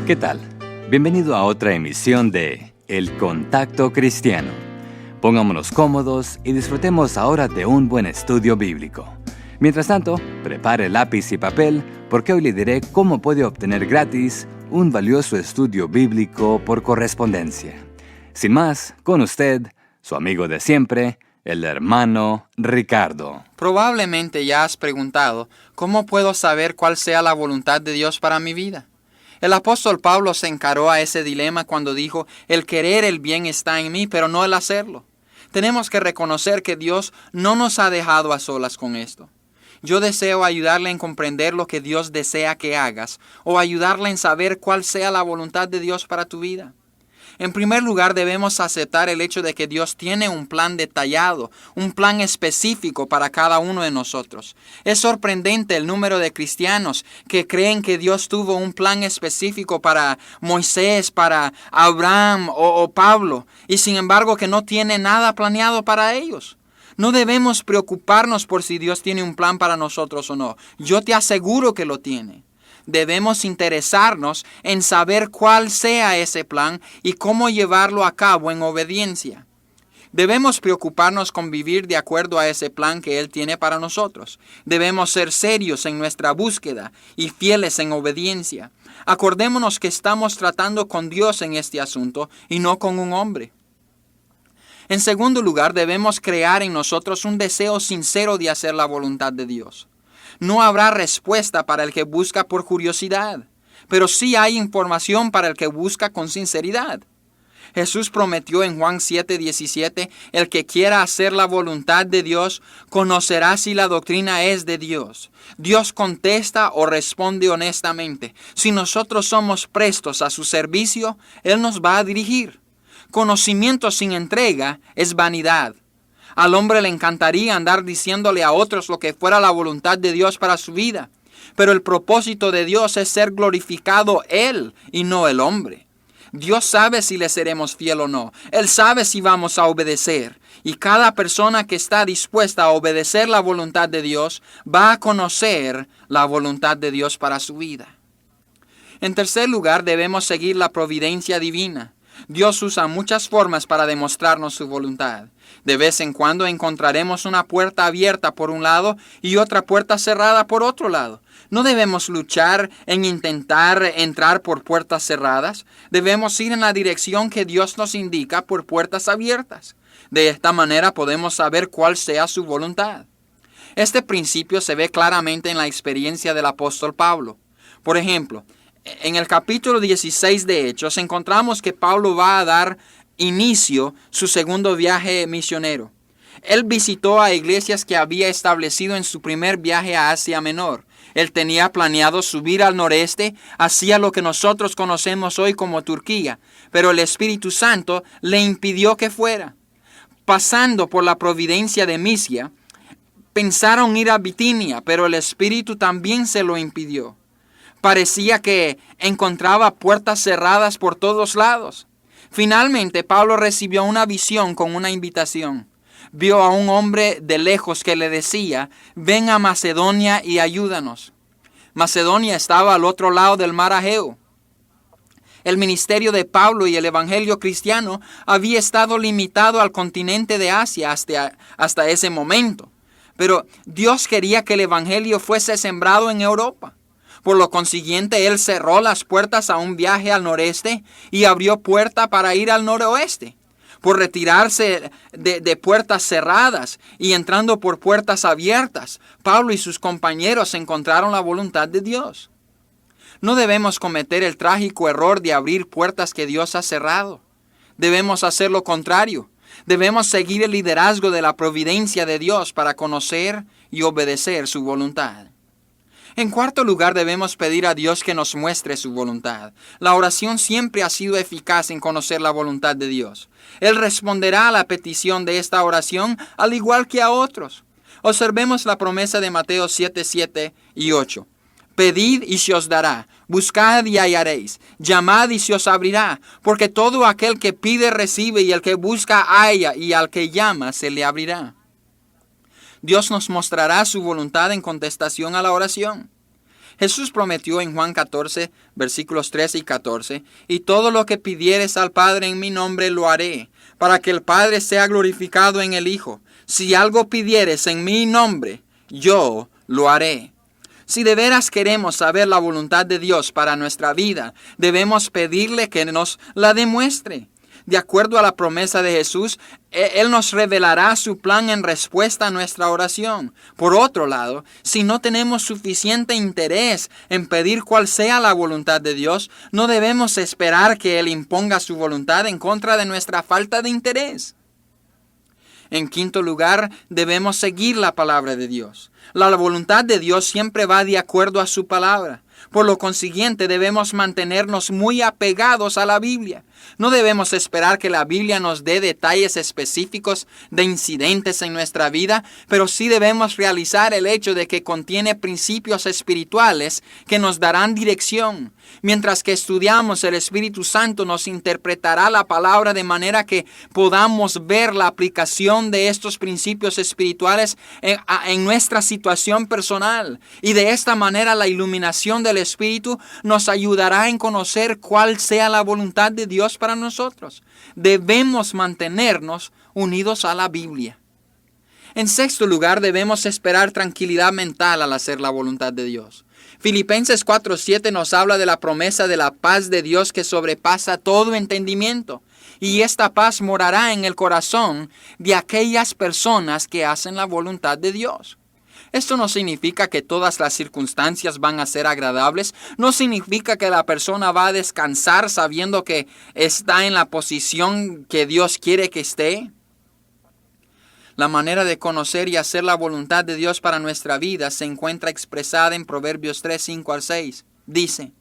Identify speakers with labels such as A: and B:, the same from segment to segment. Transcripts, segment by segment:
A: ¿Qué tal? Bienvenido a otra emisión de El Contacto Cristiano. Pongámonos cómodos y disfrutemos ahora de un buen estudio bíblico. Mientras tanto, prepare lápiz y papel porque hoy le diré cómo puede obtener gratis un valioso estudio bíblico por correspondencia. Sin más, con usted, su amigo de siempre, el hermano Ricardo.
B: Probablemente ya has preguntado, ¿cómo puedo saber cuál sea la voluntad de Dios para mi vida? El apóstol Pablo se encaró a ese dilema cuando dijo, el querer el bien está en mí, pero no el hacerlo. Tenemos que reconocer que Dios no nos ha dejado a solas con esto. Yo deseo ayudarle en comprender lo que Dios desea que hagas, o ayudarle en saber cuál sea la voluntad de Dios para tu vida. En primer lugar, debemos aceptar el hecho de que Dios tiene un plan detallado, un plan específico para cada uno de nosotros. Es sorprendente el número de cristianos que creen que Dios tuvo un plan específico para Moisés, para Abraham o Pablo, y sin embargo que no tiene nada planeado para ellos. No debemos preocuparnos por si Dios tiene un plan para nosotros o no. Yo te aseguro que lo tiene. Debemos interesarnos en saber cuál sea ese plan y cómo llevarlo a cabo en obediencia. Debemos preocuparnos con vivir de acuerdo a ese plan que Él tiene para nosotros. Debemos ser serios en nuestra búsqueda y fieles en obediencia. Acordémonos que estamos tratando con Dios en este asunto y no con un hombre. En segundo lugar, debemos crear en nosotros un deseo sincero de hacer la voluntad de Dios. No habrá respuesta para el que busca por curiosidad, pero sí hay información para el que busca con sinceridad. Jesús prometió en Juan 7:17, el que quiera hacer la voluntad de Dios, conocerá si la doctrina es de Dios. Dios contesta o responde honestamente. Si nosotros somos prestos a su servicio, Él nos va a dirigir. Conocimiento sin entrega es vanidad. Al hombre le encantaría andar diciéndole a otros lo que fuera la voluntad de Dios para su vida. Pero el propósito de Dios es ser glorificado Él y no el hombre. Dios sabe si le seremos fiel o no. Él sabe si vamos a obedecer. Y cada persona que está dispuesta a obedecer la voluntad de Dios va a conocer la voluntad de Dios para su vida. En tercer lugar, debemos seguir la providencia divina. Dios usa muchas formas para demostrarnos su voluntad. De vez en cuando encontraremos una puerta abierta por un lado y otra puerta cerrada por otro lado. No debemos luchar en intentar entrar por puertas cerradas. Debemos ir en la dirección que Dios nos indica por puertas abiertas. De esta manera podemos saber cuál sea su voluntad. Este principio se ve claramente en la experiencia del apóstol Pablo. Por ejemplo, en el capítulo 16 de Hechos encontramos que Pablo va a dar inicio su segundo viaje misionero. Él visitó a iglesias que había establecido en su primer viaje a Asia Menor. Él tenía planeado subir al noreste hacia lo que nosotros conocemos hoy como Turquía, pero el Espíritu Santo le impidió que fuera. Pasando por la providencia de Misia, pensaron ir a Bitinia, pero el Espíritu también se lo impidió. Parecía que encontraba puertas cerradas por todos lados. Finalmente, Pablo recibió una visión con una invitación. Vio a un hombre de lejos que le decía, ven a Macedonia y ayúdanos. Macedonia estaba al otro lado del mar Egeo. El ministerio de Pablo y el evangelio cristiano había estado limitado al continente de Asia hasta ese momento. Pero Dios quería que el evangelio fuese sembrado en Europa. Por lo consiguiente, Él cerró las puertas a un viaje al noreste y abrió puerta para ir al noroeste. Por retirarse de puertas cerradas y entrando por puertas abiertas, Pablo y sus compañeros encontraron la voluntad de Dios. No debemos cometer el trágico error de abrir puertas que Dios ha cerrado. Debemos hacer lo contrario. Debemos seguir el liderazgo de la providencia de Dios para conocer y obedecer su voluntad. En cuarto lugar, debemos pedir a Dios que nos muestre su voluntad. La oración siempre ha sido eficaz en conocer la voluntad de Dios. Él responderá a la petición de esta oración al igual que a otros. Observemos la promesa de Mateo 7:7 y 8. Pedid y se os dará, buscad y hallaréis, llamad y se os abrirá, porque todo aquel que pide recibe y el que busca halla y al que llama se le abrirá. Dios nos mostrará su voluntad en contestación a la oración. Jesús prometió en Juan 14, versículos 13 y 14, y todo lo que pidieres al Padre en mi nombre lo haré, para que el Padre sea glorificado en el Hijo. Si algo pidieres en mi nombre, yo lo haré. Si de veras queremos saber la voluntad de Dios para nuestra vida, debemos pedirle que nos la demuestre. De acuerdo a la promesa de Jesús, Él nos revelará su plan en respuesta a nuestra oración. Por otro lado, si no tenemos suficiente interés en pedir cuál sea la voluntad de Dios, no debemos esperar que Él imponga su voluntad en contra de nuestra falta de interés. En quinto lugar, debemos seguir la palabra de Dios. La voluntad de Dios siempre va de acuerdo a su palabra. Por lo consiguiente, debemos mantenernos muy apegados a la Biblia. No debemos esperar que la Biblia nos dé detalles específicos de incidentes en nuestra vida, pero sí debemos realizar el hecho de que contiene principios espirituales que nos darán dirección. Mientras que estudiamos, el Espíritu Santo nos interpretará la palabra de manera que podamos ver la aplicación de estos principios espirituales en nuestra situación personal. Y de esta manera la iluminación del Espíritu nos ayudará en conocer cuál sea la voluntad de Dios para nosotros. Debemos mantenernos unidos a la Biblia. En sexto lugar, debemos esperar tranquilidad mental al hacer la voluntad de Dios. Filipenses 4:7 nos habla de la promesa de la paz de Dios que sobrepasa todo entendimiento. Y esta paz morará en el corazón de aquellas personas que hacen la voluntad de Dios. Esto no significa que todas las circunstancias van a ser agradables. No significa que la persona va a descansar sabiendo que está en la posición que Dios quiere que esté. La manera de conocer y hacer la voluntad de Dios para nuestra vida se encuentra expresada en Proverbios 3, 5 al 6. Dice: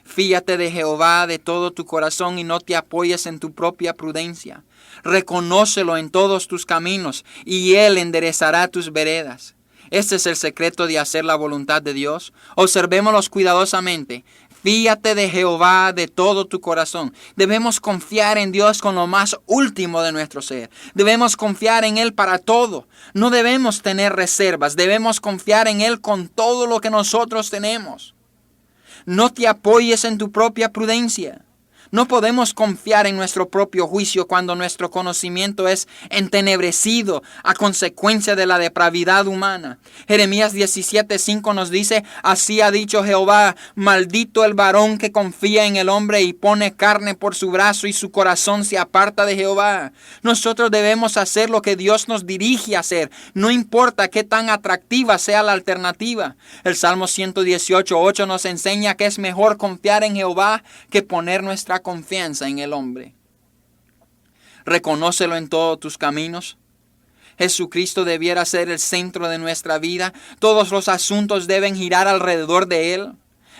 B: Fíate de Jehová de todo tu corazón y no te apoyes en tu propia prudencia. Reconócelo en todos tus caminos y Él enderezará tus veredas. Este es el secreto de hacer la voluntad de Dios. Observémoslos cuidadosamente. Fíate de Jehová de todo tu corazón. Debemos confiar en Dios con lo más último de nuestro ser. Debemos confiar en Él para todo. No debemos tener reservas. Debemos confiar en Él con todo lo que nosotros tenemos. No te apoyes en tu propia prudencia. No podemos confiar en nuestro propio juicio cuando nuestro conocimiento es entenebrecido a consecuencia de la depravidad humana. Jeremías 17:5 nos dice: Así ha dicho Jehová, maldito el varón que confía en el hombre y pone carne por su brazo y su corazón se aparta de Jehová. Nosotros debemos hacer lo que Dios nos dirige a hacer, no importa qué tan atractiva sea la alternativa. El Salmo 118:8 nos enseña que es mejor confiar en Jehová que poner nuestra confianza en el hombre. Reconócelo en todos tus caminos. Jesucristo debiera ser el centro de nuestra vida. Todos los asuntos deben girar alrededor de Él.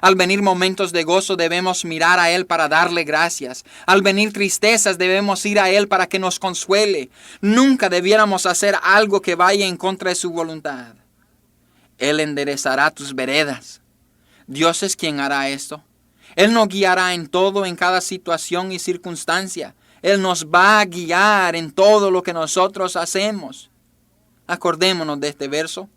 B: Al venir momentos de gozo debemos mirar a Él para darle gracias. Al venir tristezas debemos ir a Él para que nos consuele. Nunca debiéramos hacer algo que vaya en contra de su voluntad. Él enderezará tus veredas. Dios es quien hará esto. Él nos guiará en todo, en cada situación y circunstancia. Él nos va a guiar en todo lo que nosotros hacemos. Acordémonos de este verso.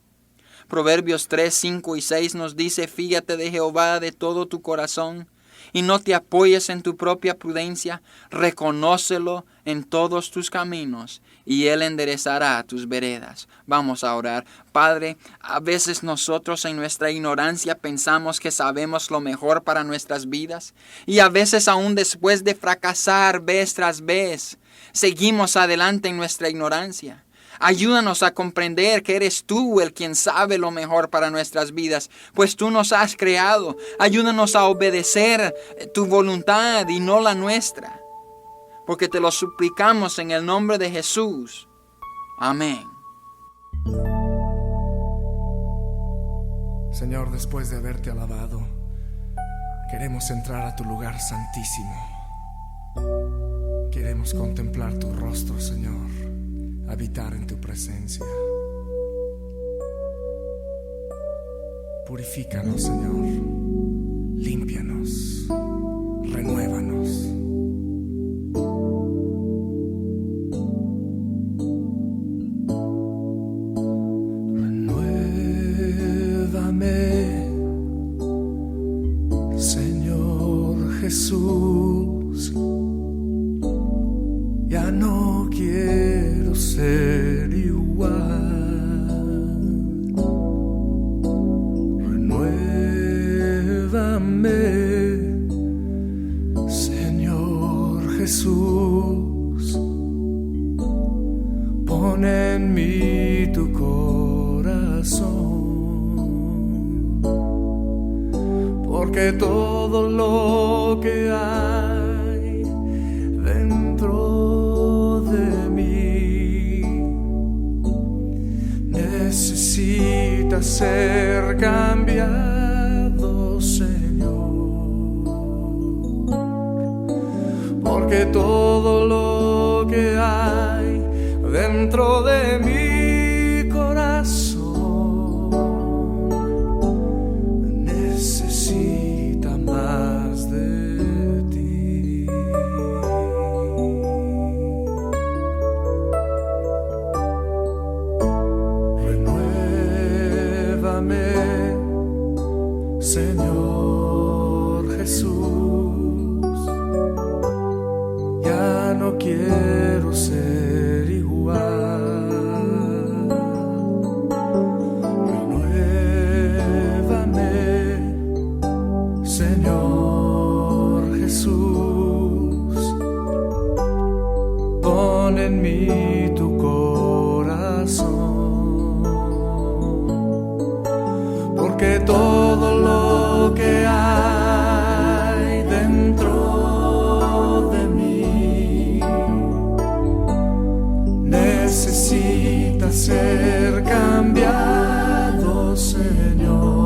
B: Proverbios 3, 5 y 6 nos dice: Fíate de Jehová de todo tu corazón y no te apoyes en tu propia prudencia. Reconócelo en todos tus caminos y Él enderezará tus veredas. Vamos a orar. Padre, a veces nosotros en nuestra ignorancia pensamos que sabemos lo mejor para nuestras vidas y a veces aún después de fracasar vez tras vez, seguimos adelante en nuestra ignorancia. Ayúdanos a comprender que eres tú el quien sabe lo mejor para nuestras vidas, pues tú nos has creado. Ayúdanos a obedecer tu voluntad y no la nuestra, porque te lo suplicamos en el nombre de Jesús. Amén.
C: Señor, después de haberte alabado, queremos entrar a tu lugar santísimo. Queremos contemplar tu rostro, Señor, habitar en tu presencia. Purifícanos, Señor, límpianos, renuévanos. Renuévame, Jesús, ya no quiero ser igual. Renuévame, Señor Jesús, pon en mí tu corazón, porque todo lo que hay dentro de mí necesita ser cambiado, Señor, porque todo lo que hay dentro de mi corazón necesita más de ti. Renuévame, Señor Jesús, ya no quiero ser igual. Renuévame, Señor Jesús, pon en mí tu corazón, porque todo lo que hay dentro de mí necesita ser cambiado, Señor,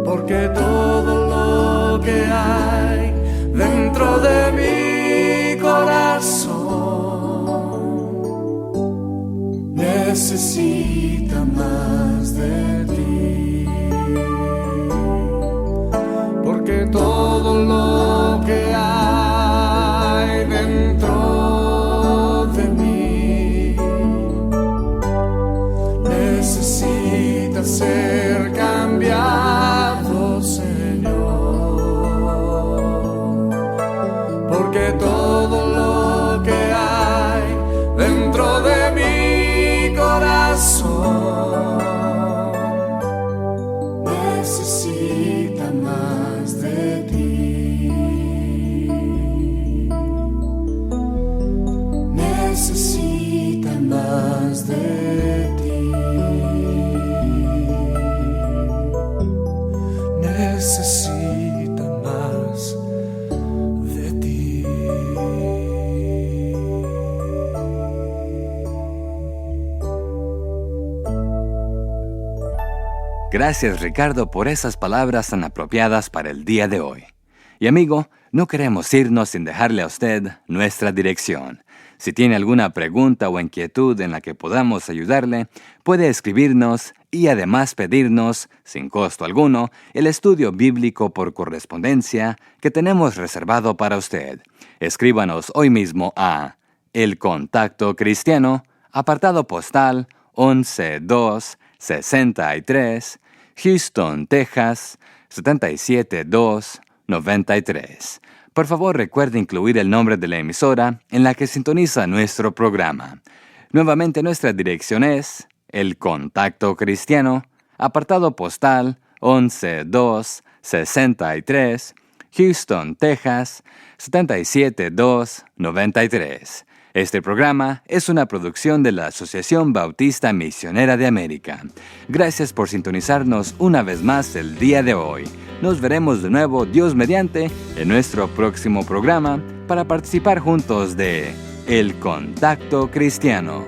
C: porque todo lo que hay dentro de mi corazón necesita más de ti, porque todo lo que hay dentro de mí necesita ser cambiado, Señor, porque todo lo que hay dentro de mi corazón necesita más de ti, necesita más de ti, necesita más de ti.
A: Gracias, Ricardo, por esas palabras tan apropiadas para el día de hoy. Y amigo, no queremos irnos sin dejarle a usted nuestra dirección. Si tiene alguna pregunta o inquietud en la que podamos ayudarle, puede escribirnos y además pedirnos, sin costo alguno, el estudio bíblico por correspondencia que tenemos reservado para usted. Escríbanos hoy mismo a El Contacto Cristiano, apartado postal 11263, Houston, Texas 77293. Por favor, recuerde incluir el nombre de la emisora en la que sintoniza nuestro programa. Nuevamente, nuestra dirección es El Contacto Cristiano, apartado postal 11263, Houston, Texas 77293. Este programa es una producción de la Asociación Bautista Misionera de América. Gracias por sintonizarnos una vez más el día de hoy. Nos veremos de nuevo, Dios mediante, en nuestro próximo programa para participar juntos de El Contacto Cristiano.